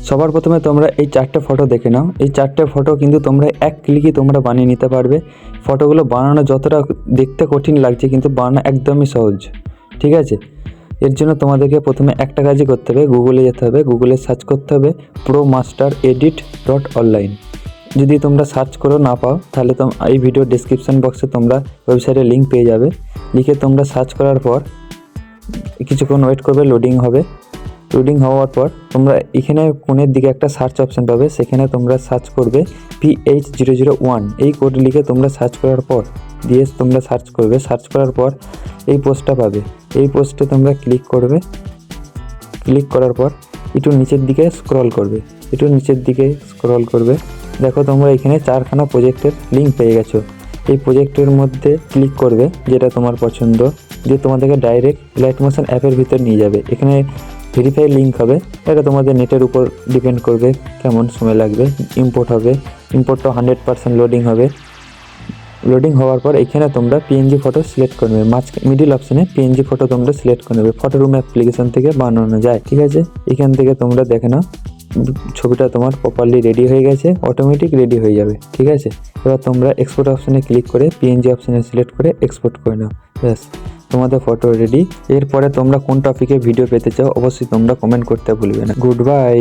সবার প্রথমে তোমরা এই 4টে ফটো দেখে নাও। এই 4টে ফটো কিন্তু তোমরা এক ক্লিকই তোমরা বানিয়ে নিতে পারবে। ফটোগুলো বানানো যতটা দেখতে কঠিন লাগছে কিন্তু বানানো একদমই সহজ, ঠিক আছে। এর জন্য তোমাদেরকে প্রথমে একটা কাজই করতে হবে, গুগলে যেতে হবে, গুগলে সার্চ করতে হবে promasteredit.online। যদি তোমরা সার্চ করো না পাও তাহলে এই ভিডিও ডেসক্রিপশন বক্সে তোমরা ওয়েবসাইটের লিঙ্ক পেয়ে যাবে। লিখে তোমরা সার্চ করার পর কিছুক্ষণ ওয়েট করবে, লোডিং হবে। লোডিং হওয়ার পর তোমরা এখানে কোণের দিকে একটা সার্চ অপশান পাবে, সেখানে তোমরা সার্চ করবে PH001। এই কোড লিখে তোমরা সার্চ করার পর তোমরা সার্চ করবে। সার্চ করার পর এই পোস্টটা পাবে। এই পোস্টে তোমরা ক্লিক করবে। ক্লিক করার পর একটু নিচের দিকে স্ক্রল করবে। দেখো তোমরা এখানে 4খানা প্রজেক্টের লিঙ্ক পেয়ে গেছো। এই প্রজেক্টের মধ্যে ক্লিক করবে যেটা তোমার পছন্দ, দিয়ে তোমাদেরকে ডাইরেক্ট লাইটমোশন অ্যাপের ভিতর নিয়ে যাবে। এখানে ভেরিফাই লিঙ্ক হবে, এটা তোমাদের নেটের উপর ডিপেন্ড করবে কেমন সময় লাগবে। ইম্পোর্ট হবে, ইম্পোর্টটা 100% লোডিং হবে। লোডিং হওয়ার পর এখানে তোমরা পিএনজি ফটো সিলেক্ট করে নেবে। মিডিল অপশানে পিএনজি ফটো তোমরা সিলেক্ট করে নেবে। ফটো রুম অ্যাপ্লিকেশন থেকে বানানো যায়, ঠিক আছে। এখান থেকে তোমরা দেখে নাও ছবিটা তোমার প্রপারলি রেডি হয়ে গেছে, অটোমেটিক রেডি হয়ে যাবে, ঠিক আছে। এবার তোমরা এক্সপোর্ট অপশানে ক্লিক করে পিএনজি অপশানে সিলেক্ট করে এক্সপোর্ট করে নাও, ব্যাস তোমাদের ফটো রেডি। এরপরে তোমরা কোন টপিকে ভিডিও পেতে চাও অবশ্যই তোমরা কমেন্ট করতে ভুলবে না। Good bye.